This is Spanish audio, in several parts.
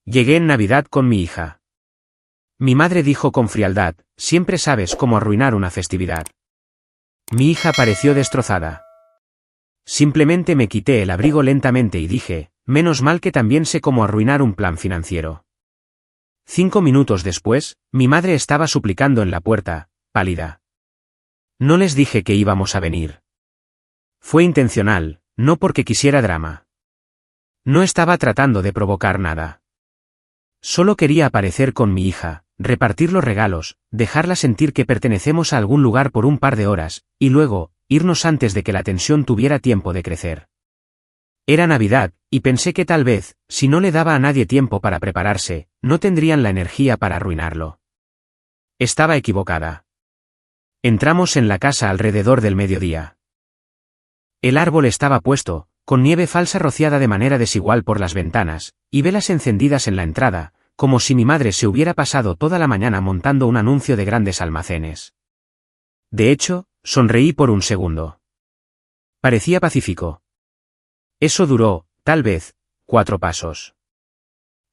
Llegué en Navidad con mi hija. Mi madre dijo con frialdad, siempre sabes cómo arruinar una festividad. Mi hija pareció destrozada. Simplemente me quité el abrigo lentamente y dije, menos mal que también sé cómo arruinar un plan financiero. 5 minutos después, mi madre estaba suplicando en la puerta, pálida. No les dije que íbamos a venir. Fue intencional, no porque quisiera drama. No estaba tratando de provocar nada. Solo quería aparecer con mi hija, repartir los regalos, dejarla sentir que pertenecemos a algún lugar por un par de horas, y luego, irnos antes de que la tensión tuviera tiempo de crecer. Era Navidad, y pensé que tal vez, si no le daba a nadie tiempo para prepararse, no tendrían la energía para arruinarlo. Estaba equivocada. Entramos en la casa alrededor del mediodía. El árbol estaba puesto, con nieve falsa rociada de manera desigual por las ventanas, y velas encendidas en la entrada, como si mi madre se hubiera pasado toda la mañana montando un anuncio de grandes almacenes. De hecho, sonreí por un segundo. Parecía pacífico. Eso duró, tal vez, 4 pasos.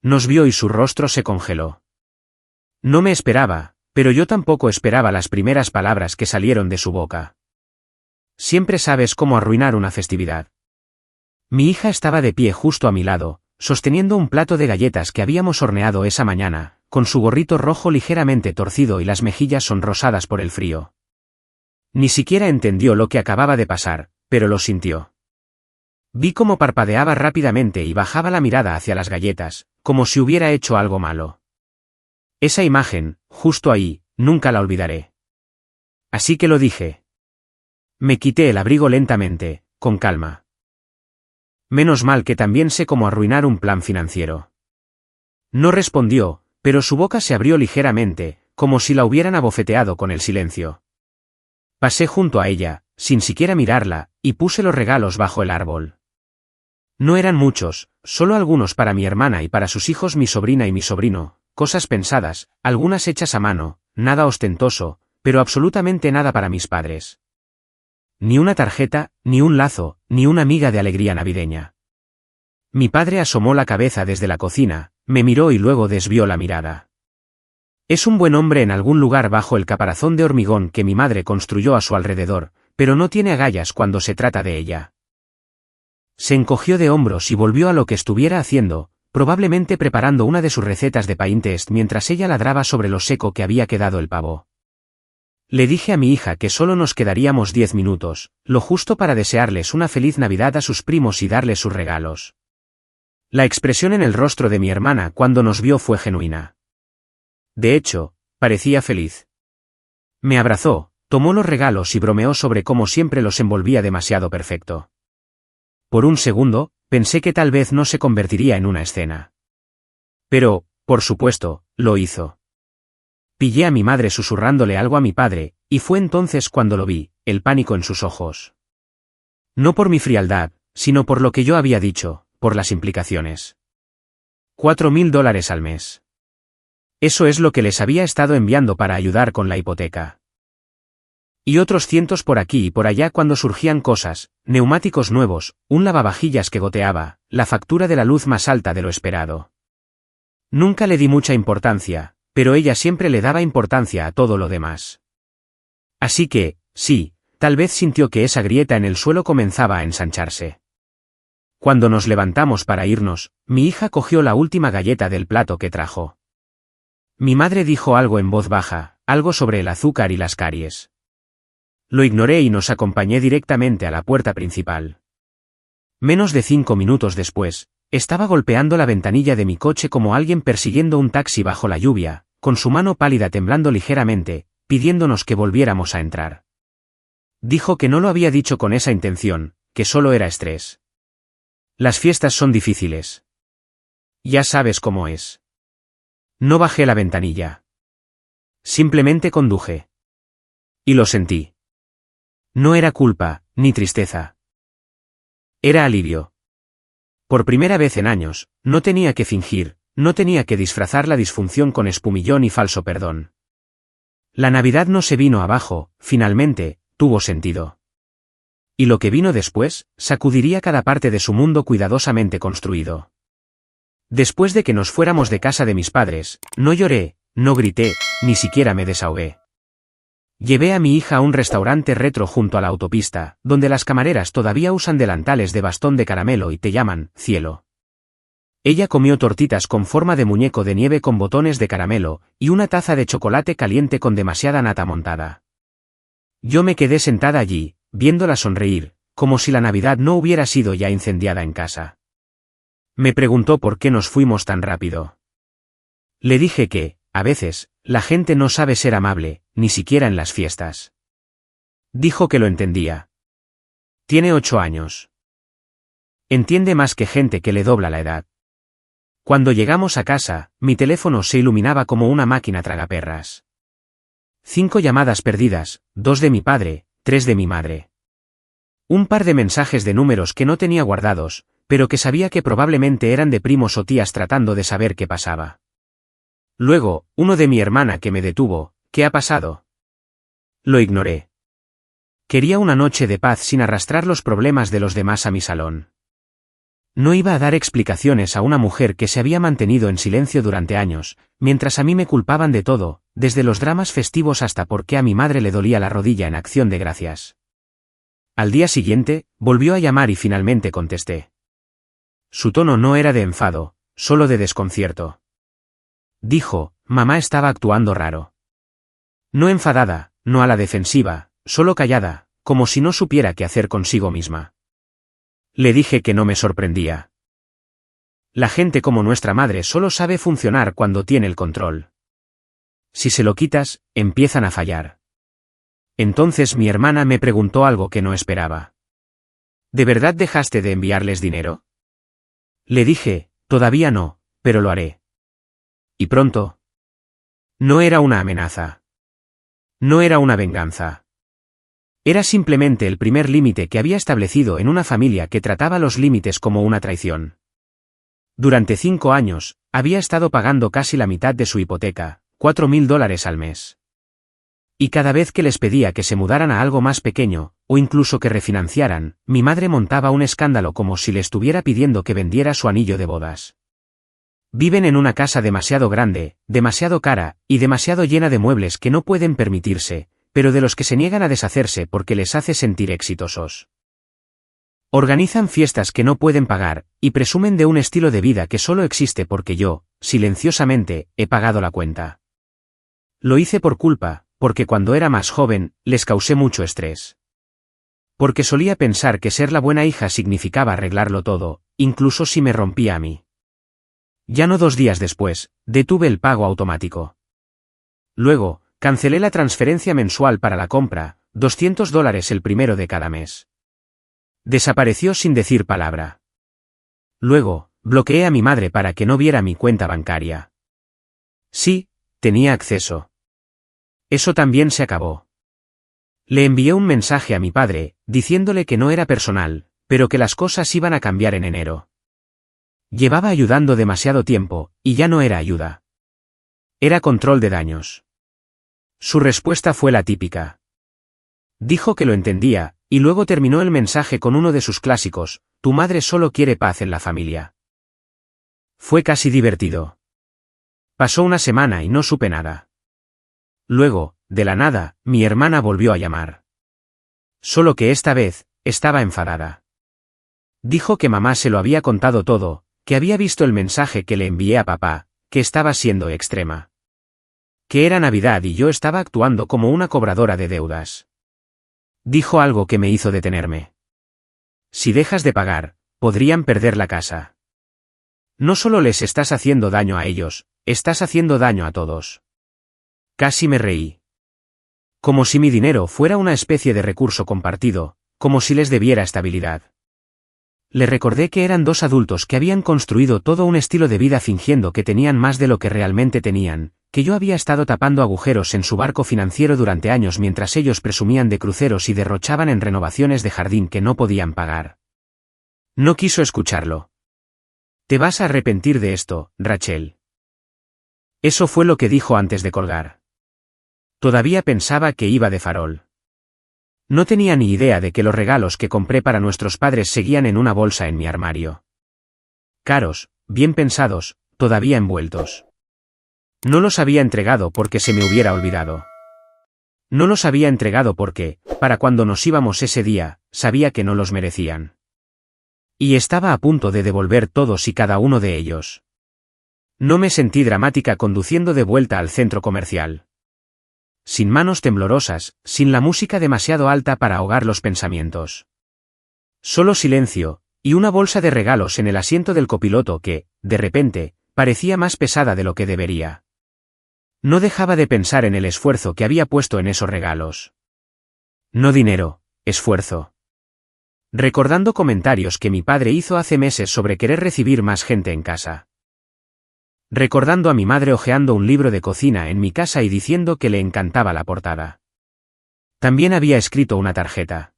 Nos vio y su rostro se congeló. No me esperaba, pero yo tampoco esperaba las primeras palabras que salieron de su boca. Siempre sabes cómo arruinar una festividad. Mi hija estaba de pie justo a mi lado, sosteniendo un plato de galletas que habíamos horneado esa mañana, con su gorrito rojo ligeramente torcido y las mejillas sonrosadas por el frío. Ni siquiera entendió lo que acababa de pasar, pero lo sintió. Vi cómo parpadeaba rápidamente y bajaba la mirada hacia las galletas, como si hubiera hecho algo malo. Esa imagen, justo ahí, nunca la olvidaré. Así que lo dije. Me quité el abrigo lentamente, con calma. Menos mal que también sé cómo arruinar un plan financiero. No respondió, pero su boca se abrió ligeramente, como si la hubieran abofeteado con el silencio. Pasé junto a ella, sin siquiera mirarla, y puse los regalos bajo el árbol. No eran muchos, solo algunos para mi hermana y para sus hijos, mi sobrina y mi sobrino, cosas pensadas, algunas hechas a mano, nada ostentoso, pero absolutamente nada para mis padres. Ni una tarjeta, ni un lazo, ni una miga de alegría navideña. Mi padre asomó la cabeza desde la cocina, me miró y luego desvió la mirada. Es un buen hombre en algún lugar bajo el caparazón de hormigón que mi madre construyó a su alrededor, pero no tiene agallas cuando se trata de ella. Se encogió de hombros y volvió a lo que estuviera haciendo, probablemente preparando una de sus recetas de Pinterest mientras ella ladraba sobre lo seco que había quedado el pavo. Le dije a mi hija que solo nos quedaríamos 10 minutos, lo justo para desearles una feliz Navidad a sus primos y darles sus regalos. La expresión en el rostro de mi hermana cuando nos vio fue genuina. De hecho, parecía feliz. Me abrazó, tomó los regalos y bromeó sobre cómo siempre los envolvía demasiado perfecto. Por un segundo, pensé que tal vez no se convertiría en una escena. Pero, por supuesto, lo hizo. Pillé a mi madre susurrándole algo a mi padre, y fue entonces cuando lo vi, el pánico en sus ojos. No por mi frialdad, sino por lo que yo había dicho, por las implicaciones. $4.000 al mes. Eso es lo que les había estado enviando para ayudar con la hipoteca. Y otros cientos por aquí y por allá cuando surgían cosas, neumáticos nuevos, un lavavajillas que goteaba, la factura de la luz más alta de lo esperado. Nunca le di mucha importancia, pero ella siempre le daba importancia a todo lo demás. Así que, sí, tal vez sintió que esa grieta en el suelo comenzaba a ensancharse. Cuando nos levantamos para irnos, mi hija cogió la última galleta del plato que trajo. Mi madre dijo algo en voz baja, algo sobre el azúcar y las caries. Lo ignoré y nos acompañé directamente a la puerta principal. Menos de 5 minutos después, estaba golpeando la ventanilla de mi coche como alguien persiguiendo un taxi bajo la lluvia, con su mano pálida temblando ligeramente, pidiéndonos que volviéramos a entrar. Dijo que no lo había dicho con esa intención, que solo era estrés. Las fiestas son difíciles. Ya sabes cómo es. No bajé la ventanilla. Simplemente conduje. Y lo sentí. No era culpa, ni tristeza. Era alivio. Por primera vez en años, no tenía que fingir, no tenía que disfrazar la disfunción con espumillón y falso perdón. La Navidad no se vino abajo, finalmente, tuvo sentido. Y lo que vino después, sacudiría cada parte de su mundo cuidadosamente construido. Después de que nos fuéramos de casa de mis padres, no lloré, no grité, ni siquiera me desahogué. Llevé a mi hija a un restaurante retro junto a la autopista, donde las camareras todavía usan delantales de bastón de caramelo y te llaman cielo. Ella comió tortitas con forma de muñeco de nieve con botones de caramelo, y una taza de chocolate caliente con demasiada nata montada. Yo me quedé sentada allí, viéndola sonreír, como si la Navidad no hubiera sido ya incendiada en casa. Me preguntó por qué nos fuimos tan rápido. Le dije que, a veces, la gente no sabe ser amable, ni siquiera en las fiestas. Dijo que lo entendía. Tiene 8 años. Entiende más que gente que le dobla la edad. Cuando llegamos a casa, mi teléfono se iluminaba como una máquina tragaperras. 5 llamadas perdidas, 2 de mi padre, 3 de mi madre. Un par de mensajes de números que no tenía guardados, pero que sabía que probablemente eran de primos o tías tratando de saber qué pasaba. Luego, uno de mi hermana que me detuvo. ¿Qué ha pasado? Lo ignoré. Quería una noche de paz sin arrastrar los problemas de los demás a mi salón. No iba a dar explicaciones a una mujer que se había mantenido en silencio durante años, mientras a mí me culpaban de todo, desde los dramas festivos hasta por qué a mi madre le dolía la rodilla en Acción de Gracias. Al día siguiente, volvió a llamar y finalmente contesté. Su tono no era de enfado, solo de desconcierto. Dijo, mamá estaba actuando raro. No enfadada, no a la defensiva, solo callada, como si no supiera qué hacer consigo misma. Le dije que no me sorprendía. La gente como nuestra madre solo sabe funcionar cuando tiene el control. Si se lo quitas, empiezan a fallar. Entonces mi hermana me preguntó algo que no esperaba. ¿De verdad dejaste de enviarles dinero? Le dije, todavía no, pero lo haré. ¿Y pronto? No era una amenaza. No era una venganza. Era simplemente el primer límite que había establecido en una familia que trataba los límites como una traición. Durante 5 años, había estado pagando casi la mitad de su hipoteca, $4,000 al mes. Y cada vez que les pedía que se mudaran a algo más pequeño, o incluso que refinanciaran, mi madre montaba un escándalo como si le estuviera pidiendo que vendiera su anillo de bodas. Viven en una casa demasiado grande, demasiado cara, y demasiado llena de muebles que no pueden permitirse, pero de los que se niegan a deshacerse porque les hace sentir exitosos. Organizan fiestas que no pueden pagar, y presumen de un estilo de vida que solo existe porque yo, silenciosamente, he pagado la cuenta. Lo hice por culpa, porque cuando era más joven, les causé mucho estrés. Porque solía pensar que ser la buena hija significaba arreglarlo todo, incluso si me rompía a mí. Ya no 2 días después, detuve el pago automático. Luego, cancelé la transferencia mensual para la compra, $200 el primero de cada mes. Desapareció sin decir palabra. Luego, bloqueé a mi madre para que no viera mi cuenta bancaria. Sí, tenía acceso. Eso también se acabó. Le envié un mensaje a mi padre, diciéndole que no era personal, pero que las cosas iban a cambiar en enero. Llevaba ayudando demasiado tiempo, y ya no era ayuda. Era control de daños. Su respuesta fue la típica. Dijo que lo entendía, y luego terminó el mensaje con uno de sus clásicos: tu madre solo quiere paz en la familia. Fue casi divertido. Pasó una semana y no supe nada. Luego, de la nada, mi hermana volvió a llamar. Solo que esta vez, estaba enfadada. Dijo que mamá se lo había contado todo, que había visto el mensaje que le envié a papá, que estaba siendo extrema. Que era Navidad y yo estaba actuando como una cobradora de deudas. Dijo algo que me hizo detenerme. Si dejas de pagar, podrían perder la casa. No solo les estás haciendo daño a ellos, estás haciendo daño a todos. Casi me reí. Como si mi dinero fuera una especie de recurso compartido, como si les debiera estabilidad. Le recordé que eran 2 adultos que habían construido todo un estilo de vida fingiendo que tenían más de lo que realmente tenían, que yo había estado tapando agujeros en su barco financiero durante años mientras ellos presumían de cruceros y derrochaban en renovaciones de jardín que no podían pagar. No quiso escucharlo. Te vas a arrepentir de esto, Rachel. Eso fue lo que dijo antes de colgar. Todavía pensaba que iba de farol. No tenía ni idea de que los regalos que compré para nuestros padres seguían en una bolsa en mi armario. Caros, bien pensados, todavía envueltos. No los había entregado porque se me hubiera olvidado. No los había entregado porque, para cuando nos íbamos ese día, sabía que no los merecían. Y estaba a punto de devolver todos y cada uno de ellos. No me sentí dramática conduciendo de vuelta al centro comercial. Sin manos temblorosas, sin la música demasiado alta para ahogar los pensamientos. Solo silencio, y una bolsa de regalos en el asiento del copiloto que, de repente, parecía más pesada de lo que debería. No dejaba de pensar en el esfuerzo que había puesto en esos regalos. No dinero, esfuerzo. Recordando comentarios que mi padre hizo hace meses sobre querer recibir más gente en casa. Recordando a mi madre hojeando un libro de cocina en mi casa y diciendo que le encantaba la portada. También había escrito una tarjeta.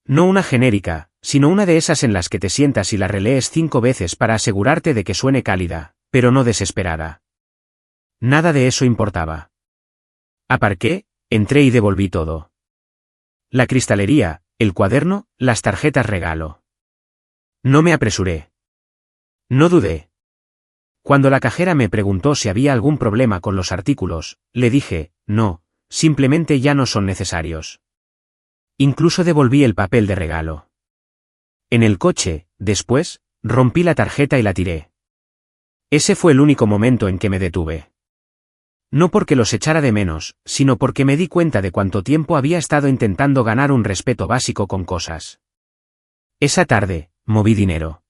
No una genérica, sino una de esas en las que te sientas y la relees 5 veces para asegurarte de que suene cálida, pero no desesperada. Nada de eso importaba. Aparqué, entré y devolví todo. La cristalería, el cuaderno, las tarjetas regalo. No me apresuré. No dudé. Cuando la cajera me preguntó si había algún problema con los artículos, le dije, no, simplemente ya no son necesarios. Incluso devolví el papel de regalo. En el coche, después, rompí la tarjeta y la tiré. Ese fue el único momento en que me detuve. No porque los echara de menos, sino porque me di cuenta de cuánto tiempo había estado intentando ganar un respeto básico con cosas. Esa tarde, moví dinero.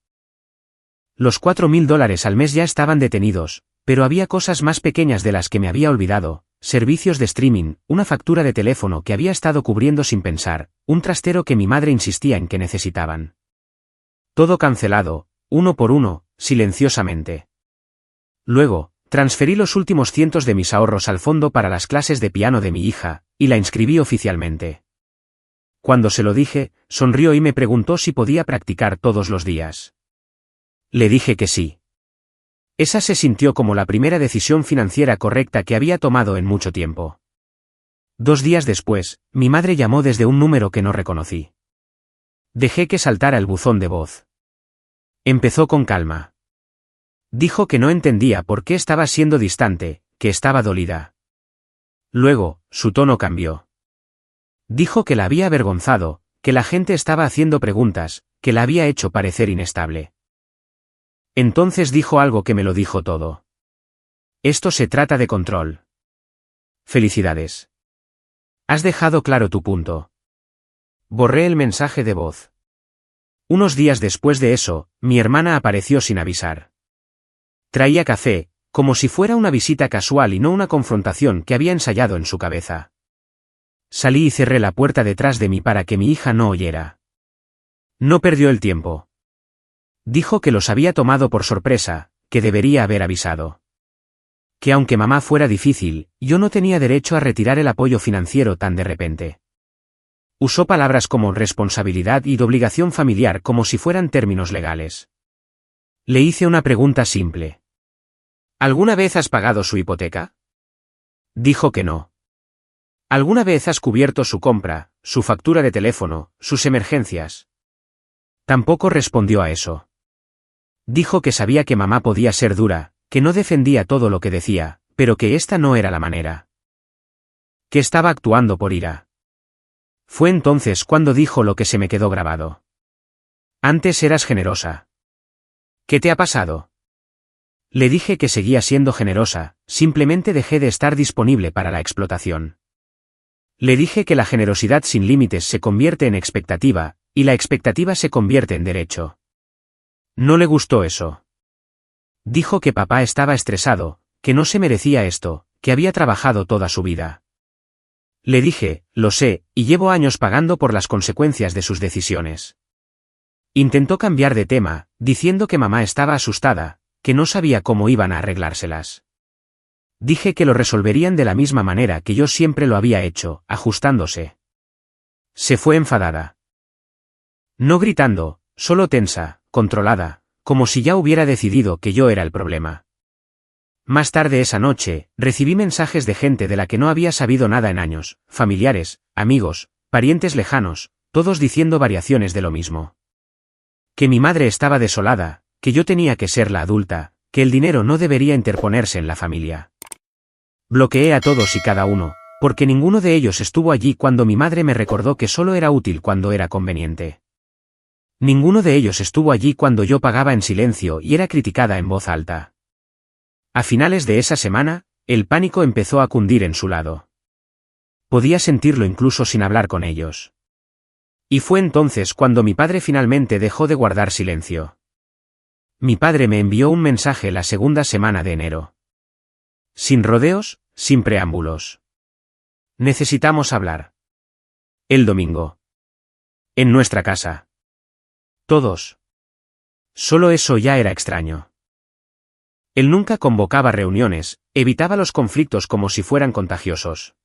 Los $4.000 al mes ya estaban detenidos, pero había cosas más pequeñas de las que me había olvidado, servicios de streaming, una factura de teléfono que había estado cubriendo sin pensar, un trastero que mi madre insistía en que necesitaban. Todo cancelado, uno por uno, silenciosamente. Luego, transferí los últimos cientos de mis ahorros al fondo para las clases de piano de mi hija, y la inscribí oficialmente. Cuando se lo dije, sonrió y me preguntó si podía practicar todos los días. Le dije que sí. Esa se sintió como la primera decisión financiera correcta que había tomado en mucho tiempo. 2 días después, mi madre llamó desde un número que no reconocí. Dejé que saltara el buzón de voz. Empezó con calma. Dijo que no entendía por qué estaba siendo distante, que estaba dolida. Luego, su tono cambió. Dijo que la había avergonzado, que la gente estaba haciendo preguntas, que la había hecho parecer inestable. Entonces dijo algo que me lo dijo todo. Esto se trata de control. Felicidades. Has dejado claro tu punto. Borré el mensaje de voz. Unos días después de eso, mi hermana apareció sin avisar. Traía café, como si fuera una visita casual y no una confrontación que había ensayado en su cabeza. Salí y cerré la puerta detrás de mí para que mi hija no oyera. No perdió el tiempo. Dijo que los había tomado por sorpresa, que debería haber avisado. Que aunque mamá fuera difícil, yo no tenía derecho a retirar el apoyo financiero tan de repente. Usó palabras como responsabilidad y obligación familiar como si fueran términos legales. Le hice una pregunta simple. ¿Alguna vez has pagado su hipoteca? Dijo que no. ¿Alguna vez has cubierto su compra, su factura de teléfono, sus emergencias? Tampoco respondió a eso. Dijo que sabía que mamá podía ser dura, que no defendía todo lo que decía, pero que esta no era la manera. Que estaba actuando por ira. Fue entonces cuando dijo lo que se me quedó grabado. Antes eras generosa. ¿Qué te ha pasado? Le dije que seguía siendo generosa, simplemente dejé de estar disponible para la explotación. Le dije que la generosidad sin límites se convierte en expectativa, y la expectativa se convierte en derecho. No le gustó eso. Dijo que papá estaba estresado, que no se merecía esto, que había trabajado toda su vida. Le dije, lo sé, y llevo años pagando por las consecuencias de sus decisiones. Intentó cambiar de tema, diciendo que mamá estaba asustada, que no sabía cómo iban a arreglárselas. Dije que lo resolverían de la misma manera que yo siempre lo había hecho, ajustándose. Se fue enfadada. No gritando, solo tensa, controlada, como si ya hubiera decidido que yo era el problema. Más tarde esa noche, recibí mensajes de gente de la que no había sabido nada en años, familiares, amigos, parientes lejanos, todos diciendo variaciones de lo mismo. Que mi madre estaba desolada, que yo tenía que ser la adulta, que el dinero no debería interponerse en la familia. Bloqueé a todos y cada uno, porque ninguno de ellos estuvo allí cuando mi madre me recordó que solo era útil cuando era conveniente. Ninguno de ellos estuvo allí cuando yo pagaba en silencio y era criticada en voz alta. A finales de esa semana, el pánico empezó a cundir en su lado. Podía sentirlo incluso sin hablar con ellos. Y fue entonces cuando mi padre finalmente dejó de guardar silencio. Mi padre me envió un mensaje la segunda semana de enero. Sin rodeos, sin preámbulos. Necesitamos hablar. El domingo. En nuestra casa. Todos. Solo eso ya era extraño. Él nunca convocaba reuniones, evitaba los conflictos como si fueran contagiosos.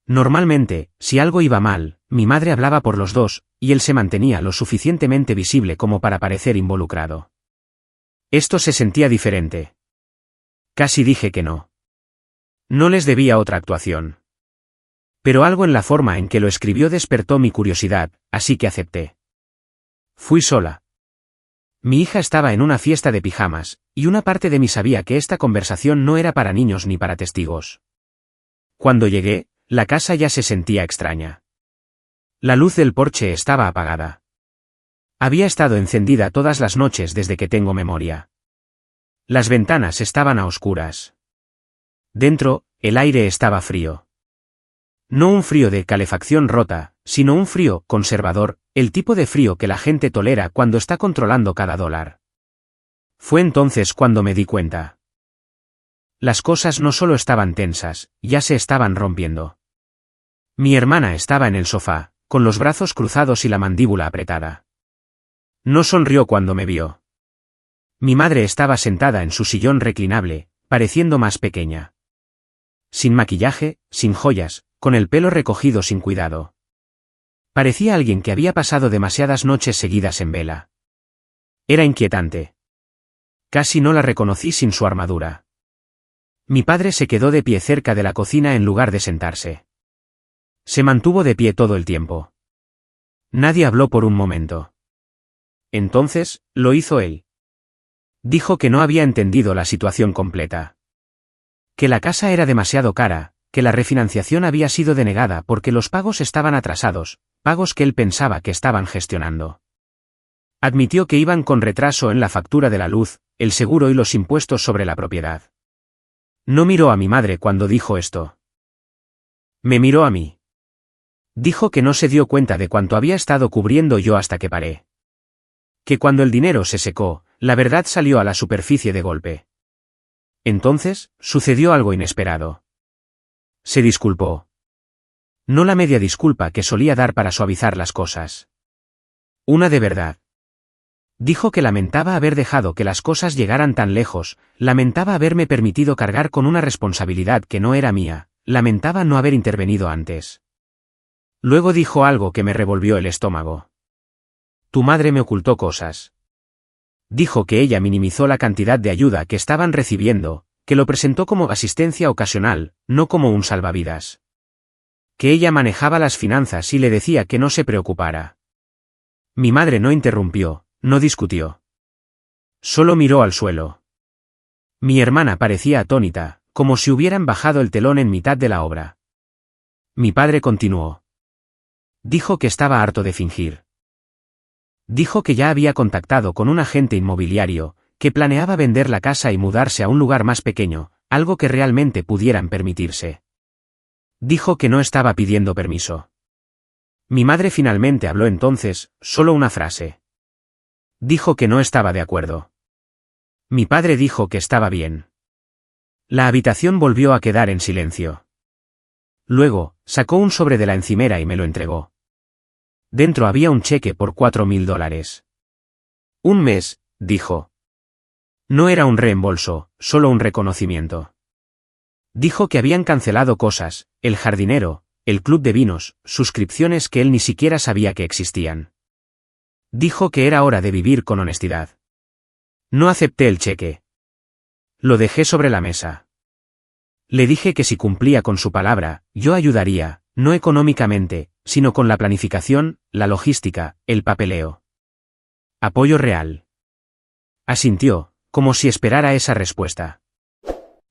Normalmente, si algo iba mal, mi madre hablaba por los dos, y él se mantenía lo suficientemente visible como para parecer involucrado. Esto se sentía diferente. Casi dije que no. No les debía otra actuación. Pero algo en la forma en que lo escribió despertó mi curiosidad, así que acepté. Fui sola. Mi hija estaba en una fiesta de pijamas, y una parte de mí sabía que esta conversación no era para niños ni para testigos. Cuando llegué, la casa ya se sentía extraña. La luz del porche estaba apagada. Había estado encendida todas las noches desde que tengo memoria. Las ventanas estaban a oscuras. Dentro, el aire estaba frío. No un frío de calefacción rota, sino un frío conservador, el tipo de frío que la gente tolera cuando está controlando cada dólar. Fue entonces cuando me di cuenta. Las cosas no solo estaban tensas, ya se estaban rompiendo. Mi hermana estaba en el sofá, con los brazos cruzados y la mandíbula apretada. No sonrió cuando me vio. Mi madre estaba sentada en su sillón reclinable, pareciendo más pequeña. Sin maquillaje, sin joyas, con el pelo recogido sin cuidado. Parecía alguien que había pasado demasiadas noches seguidas en vela. Era inquietante. Casi no la reconocí sin su armadura. Mi padre se quedó de pie cerca de la cocina en lugar de sentarse. Se mantuvo de pie todo el tiempo. Nadie habló por un momento. Entonces, lo hizo él. Dijo que no había entendido la situación completa. Que la casa era demasiado cara, que la refinanciación había sido denegada porque los pagos estaban atrasados, pagos que él pensaba que estaban gestionando. Admitió que iban con retraso en la factura de la luz, el seguro y los impuestos sobre la propiedad. No miró a mi madre cuando dijo esto. Me miró a mí. Dijo que no se dio cuenta de cuánto había estado cubriendo yo hasta que paré. Que cuando el dinero se secó, la verdad salió a la superficie de golpe. Entonces, sucedió algo inesperado. Se disculpó. No la media disculpa que solía dar para suavizar las cosas. Una de verdad. Dijo que lamentaba haber dejado que las cosas llegaran tan lejos, lamentaba haberme permitido cargar con una responsabilidad que no era mía, lamentaba no haber intervenido antes. Luego dijo algo que me revolvió el estómago. Tu madre me ocultó cosas. Dijo que ella minimizó la cantidad de ayuda que estaban recibiendo, que lo presentó como asistencia ocasional, no como un salvavidas. Que ella manejaba las finanzas y le decía que no se preocupara. Mi madre no interrumpió, no discutió. Solo miró al suelo. Mi hermana parecía atónita, como si hubieran bajado el telón en mitad de la obra. Mi padre continuó. Dijo que estaba harto de fingir. Dijo que ya había contactado con un agente inmobiliario, que planeaba vender la casa y mudarse a un lugar más pequeño, algo que realmente pudieran permitirse. Dijo que no estaba pidiendo permiso. Mi madre finalmente habló entonces, solo una frase. Dijo que no estaba de acuerdo. Mi padre dijo que estaba bien. La habitación volvió a quedar en silencio. Luego, sacó un sobre de la encimera y me lo entregó. Dentro había un cheque por $4.000. Un mes, dijo. No era un reembolso, solo un reconocimiento. Dijo que habían cancelado cosas, el jardinero, el club de vinos, suscripciones que él ni siquiera sabía que existían. Dijo que era hora de vivir con honestidad. No acepté el cheque. Lo dejé sobre la mesa. Le dije que si cumplía con su palabra, yo ayudaría, no económicamente, sino con la planificación, la logística, el papeleo. Apoyo real. Asintió, como si esperara esa respuesta.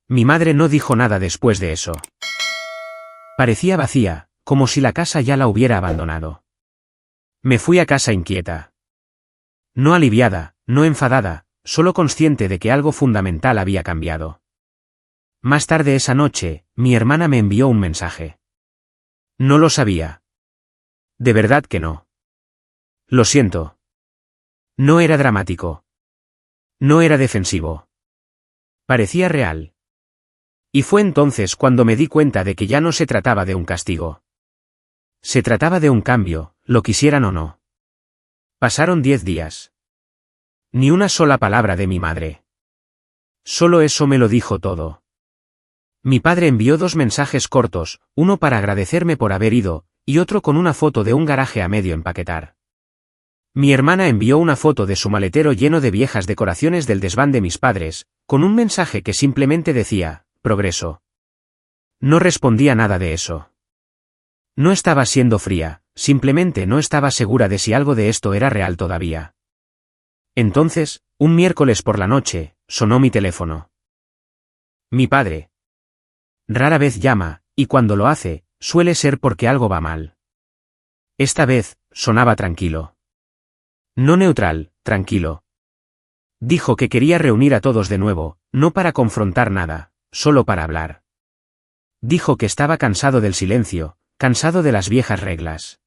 Mi madre no dijo nada después de eso. Parecía vacía, como si la casa ya la hubiera abandonado. Me fui a casa inquieta. No aliviada, no enfadada, solo consciente de que algo fundamental había cambiado. Más tarde esa noche, mi hermana me envió un mensaje. No lo sabía. De verdad que no. Lo siento. No era dramático. No era defensivo. Parecía real. Y fue entonces cuando me di cuenta de que ya no se trataba de un castigo. Se trataba de un cambio, lo quisieran o no. Pasaron 10 días. Ni una sola palabra de mi madre. Solo eso me lo dijo todo. Mi padre envió 2 mensajes cortos, uno para agradecerme por haber ido, y otro con una foto de un garaje a medio empaquetar. Mi hermana envió una foto de su maletero lleno de viejas decoraciones del desván de mis padres, con un mensaje que simplemente decía, progreso. No respondía nada de eso. No estaba siendo fría, simplemente no estaba segura de si algo de esto era real todavía. Entonces, un miércoles por la noche, sonó mi teléfono. Mi padre. Rara vez llama, y cuando lo hace, suele ser porque algo va mal. Esta vez, sonaba tranquilo. No neutral, tranquilo. Dijo que quería reunir a todos de nuevo, no para confrontar nada, solo para hablar. Dijo que estaba cansado del silencio, cansado de las viejas reglas.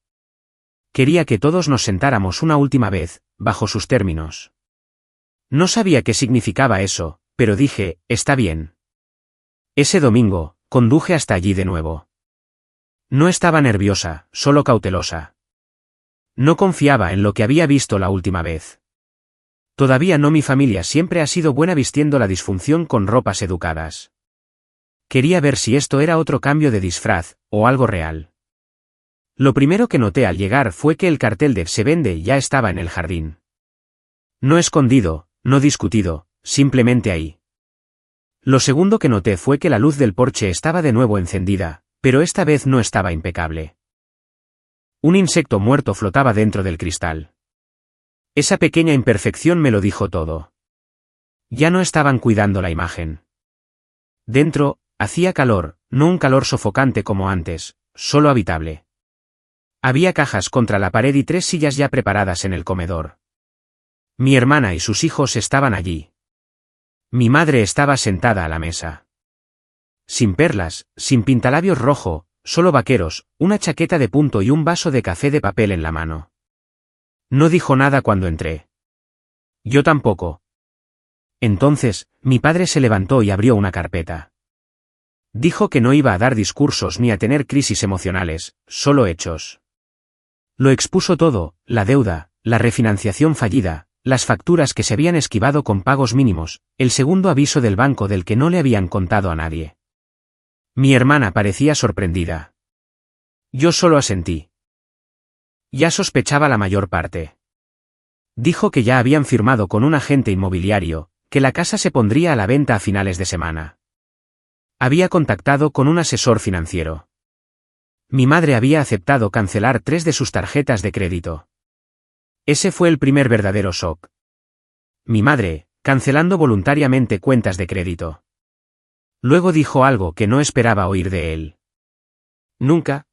Quería que todos nos sentáramos una última vez, bajo sus términos. No sabía qué significaba eso, pero dije, está bien. Ese domingo, conduje hasta allí de nuevo. No estaba nerviosa, solo cautelosa. No confiaba en lo que había visto la última vez. Todavía no, mi familia siempre ha sido buena vistiendo la disfunción con ropas educadas. Quería ver si esto era otro cambio de disfraz, o algo real. Lo primero que noté al llegar fue que el cartel de "Se vende" ya estaba en el jardín. No escondido, no discutido, simplemente ahí. Lo segundo que noté fue que la luz del porche estaba de nuevo encendida, pero esta vez no estaba impecable. Un insecto muerto flotaba dentro del cristal. Esa pequeña imperfección me lo dijo todo. Ya no estaban cuidando la imagen. Dentro, hacía calor, no un calor sofocante como antes, solo habitable. Había cajas contra la pared y 3 sillas ya preparadas en el comedor. Mi hermana y sus hijos estaban allí. Mi madre estaba sentada a la mesa. Sin perlas, sin pintalabios rojo, solo vaqueros, una chaqueta de punto y un vaso de café de papel en la mano. No dijo nada cuando entré. Yo tampoco. Entonces, mi padre se levantó y abrió una carpeta. Dijo que no iba a dar discursos ni a tener crisis emocionales, solo hechos. Lo expuso todo, la deuda, la refinanciación fallida, las facturas que se habían esquivado con pagos mínimos, el segundo aviso del banco del que no le habían contado a nadie. Mi hermana parecía sorprendida. Yo solo asentí. Ya sospechaba la mayor parte. Dijo que ya habían firmado con un agente inmobiliario, que la casa se pondría a la venta a finales de semana. Había contactado con un asesor financiero. Mi madre había aceptado cancelar 3 de sus tarjetas de crédito. Ese fue el primer verdadero shock. Mi madre, cancelando voluntariamente cuentas de crédito. Luego dijo algo que no esperaba oír de él. Nunca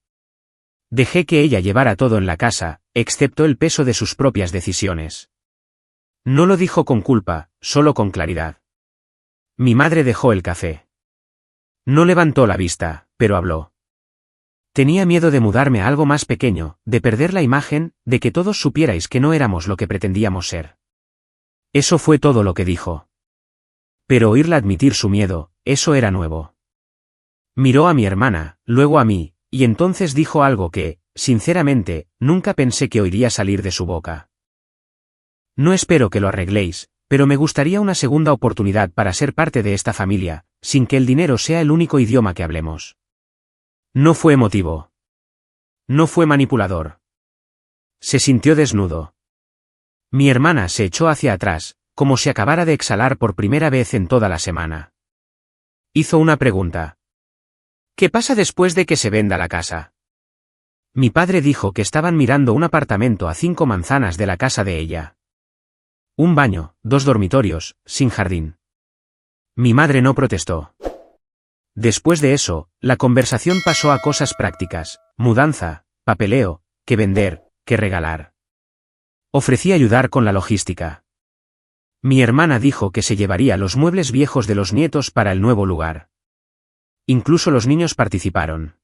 dejé que ella llevara todo en la casa, excepto el peso de sus propias decisiones. No lo dijo con culpa, solo con claridad. Mi madre dejó el café. No levantó la vista, pero habló. Tenía miedo de mudarme a algo más pequeño, de perder la imagen, de que todos supierais que no éramos lo que pretendíamos ser. Eso fue todo lo que dijo. Pero oírla admitir su miedo, eso era nuevo. Miró a mi hermana, luego a mí, y entonces dijo algo que, sinceramente, nunca pensé que oiría salir de su boca. No espero que lo arregléis, pero me gustaría una segunda oportunidad para ser parte de esta familia, sin que el dinero sea el único idioma que hablemos. No fue emotivo. No fue manipulador. Se sintió desnudo. Mi hermana se echó hacia atrás, como si acabara de exhalar por primera vez en toda la semana. Hizo una pregunta. ¿Qué pasa después de que se venda la casa? Mi padre dijo que estaban mirando un apartamento a 5 manzanas de la casa de ella. un baño, 2 dormitorios, sin jardín. Mi madre no protestó. Después de eso, la conversación pasó a cosas prácticas, mudanza, papeleo, qué vender, qué regalar. Ofrecí ayudar con la logística. Mi hermana dijo que se llevaría los muebles viejos de los nietos para el nuevo lugar. Incluso los niños participaron.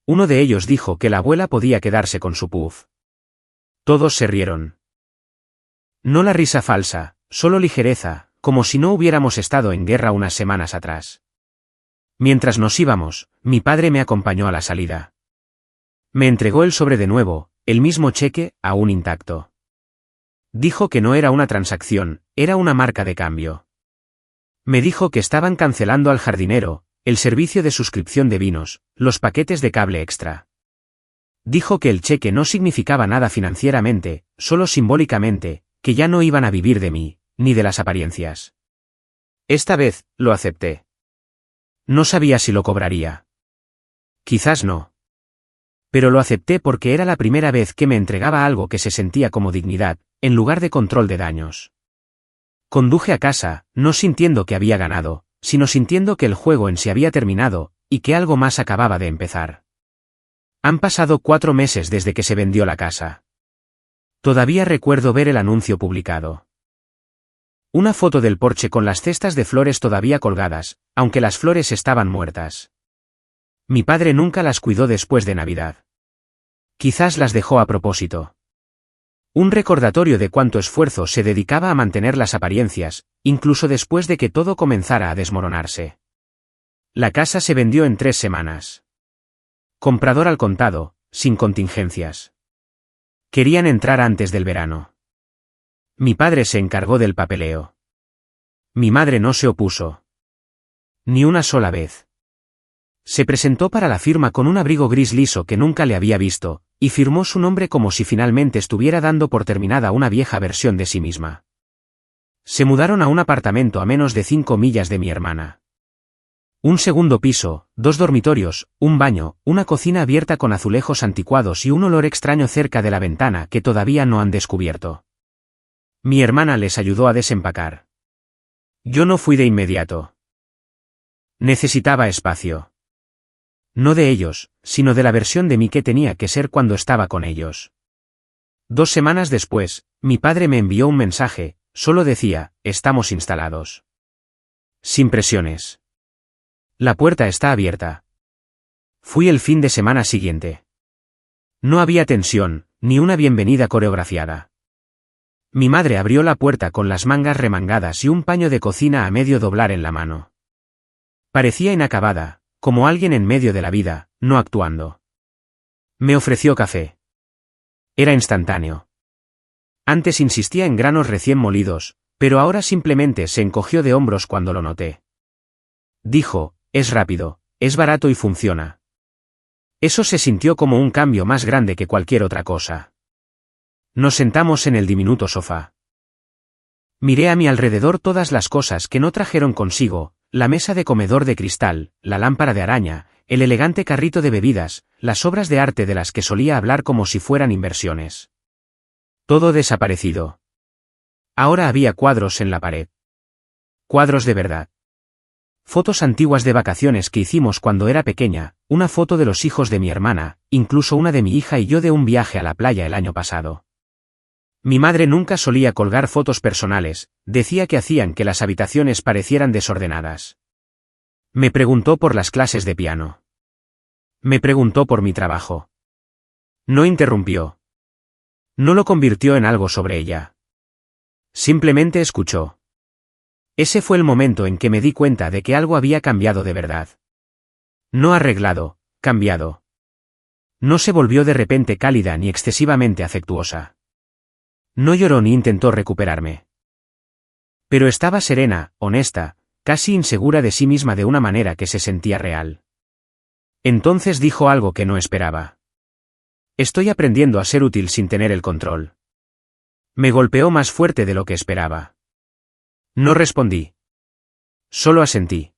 Uno de ellos dijo que la abuela podía quedarse con su puff. Todos se rieron. No la risa falsa, solo ligereza, como si no hubiéramos estado en guerra unas semanas atrás. Mientras nos íbamos, mi padre me acompañó a la salida. Me entregó el sobre de nuevo, el mismo cheque, aún intacto. Dijo que no era una transacción, era una marca de cambio. Me dijo que estaban cancelando al jardinero, el servicio de suscripción de vinos, los paquetes de cable extra. Dijo que el cheque no significaba nada financieramente, solo simbólicamente, que ya no iban a vivir de mí, ni de las apariencias. Esta vez, lo acepté. No sabía si lo cobraría. Quizás no. Pero lo acepté porque era la primera vez que me entregaba algo que se sentía como dignidad, en lugar de control de daños. Conduje a casa, no sintiendo que había ganado, sino sintiendo que el juego en sí había terminado, y que algo más acababa de empezar. Han pasado 4 meses desde que se vendió la casa. Todavía recuerdo ver el anuncio publicado. Una foto del porche con las cestas de flores todavía colgadas, aunque las flores estaban muertas. Mi padre nunca las cuidó después de Navidad. Quizás las dejó a propósito. Un recordatorio de cuánto esfuerzo se dedicaba a mantener las apariencias, incluso después de que todo comenzara a desmoronarse. La casa se vendió en 3 semanas. Comprador al contado, sin contingencias. Querían entrar antes del verano. Mi padre se encargó del papeleo. Mi madre no se opuso. Ni una sola vez. Se presentó para la firma con un abrigo gris liso que nunca le había visto, y firmó su nombre como si finalmente estuviera dando por terminada una vieja versión de sí misma. Se mudaron a un apartamento a menos de 5 millas de mi hermana. Un segundo piso, 2 dormitorios, un baño, una cocina abierta con azulejos anticuados y un olor extraño cerca de la ventana que todavía no han descubierto. Mi hermana les ayudó a desempacar. Yo no fui de inmediato. Necesitaba espacio. No de ellos, sino de la versión de mí que tenía que ser cuando estaba con ellos. 2 semanas después, mi padre me envió un mensaje, solo decía, estamos instalados. Sin presiones. La puerta está abierta. Fui el fin de semana siguiente. No había tensión, ni una bienvenida coreografiada. Mi madre abrió la puerta con las mangas remangadas y un paño de cocina a medio doblar en la mano. Parecía inacabada, como alguien en medio de la vida, no actuando. Me ofreció café. Era instantáneo. Antes insistía en granos recién molidos, pero ahora simplemente se encogió de hombros cuando lo noté. Dijo, es rápido, es barato y funciona. Eso se sintió como un cambio más grande que cualquier otra cosa. Nos sentamos en el diminuto sofá. Miré a mi alrededor todas las cosas que no trajeron consigo, la mesa de comedor de cristal, la lámpara de araña, el elegante carrito de bebidas, las obras de arte de las que solía hablar como si fueran inversiones. Todo desaparecido. Ahora había cuadros en la pared. Cuadros de verdad. Fotos antiguas de vacaciones que hicimos cuando era pequeña, una foto de los hijos de mi hermana, incluso una de mi hija y yo de un viaje a la playa el año pasado. Mi madre nunca solía colgar fotos personales, decía que hacían que las habitaciones parecieran desordenadas. Me preguntó por las clases de piano. Me preguntó por mi trabajo. No interrumpió. No lo convirtió en algo sobre ella. Simplemente escuchó. Ese fue el momento en que me di cuenta de que algo había cambiado de verdad. No arreglado, cambiado. No se volvió de repente cálida ni excesivamente afectuosa. No lloró ni intentó recuperarme. Pero estaba serena, honesta, casi insegura de sí misma de una manera que se sentía real. Entonces dijo algo que no esperaba. Estoy aprendiendo a ser útil sin tener el control. Me golpeó más fuerte de lo que esperaba. No respondí. Solo asentí.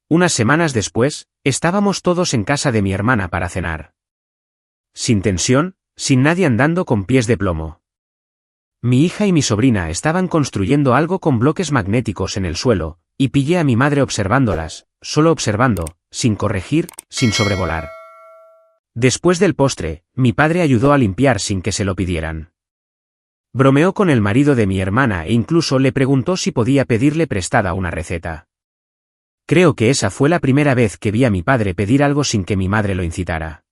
Unas semanas después, estábamos todos en casa de mi hermana para cenar. Sin tensión, sin nadie andando con pies de plomo. Mi hija y mi sobrina estaban construyendo algo con bloques magnéticos en el suelo, y pillé a mi madre observándolas, solo observando, sin corregir, sin sobrevolar. Después del postre, mi padre ayudó a limpiar sin que se lo pidieran. Bromeó con el marido de mi hermana e incluso le preguntó si podía pedirle prestada una receta. Creo que esa fue la primera vez que vi a mi padre pedir algo sin que mi madre lo incitara.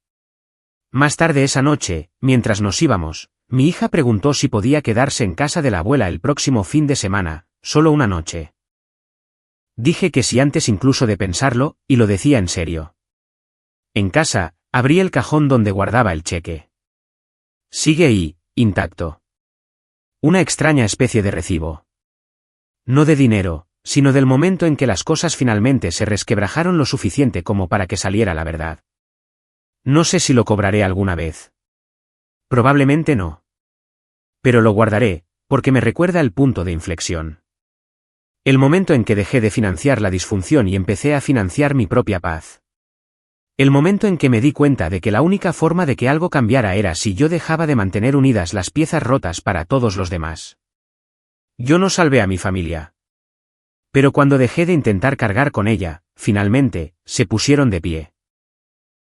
Más tarde esa noche, mientras nos íbamos, mi hija preguntó si podía quedarse en casa de la abuela el próximo fin de semana, solo una noche. Dije que sí antes incluso de pensarlo, y lo decía en serio. En casa, abrí el cajón donde guardaba el cheque. Sigue ahí, intacto. Una extraña especie de recibo. No de dinero, sino del momento en que las cosas finalmente se resquebrajaron lo suficiente como para que saliera la verdad. No sé si lo cobraré alguna vez. Probablemente no. Pero lo guardaré, porque me recuerda el punto de inflexión. El momento en que dejé de financiar la disfunción y empecé a financiar mi propia paz. El momento en que me di cuenta de que la única forma de que algo cambiara era si yo dejaba de mantener unidas las piezas rotas para todos los demás. Yo no salvé a mi familia. Pero cuando dejé de intentar cargar con ella, finalmente, se pusieron de pie.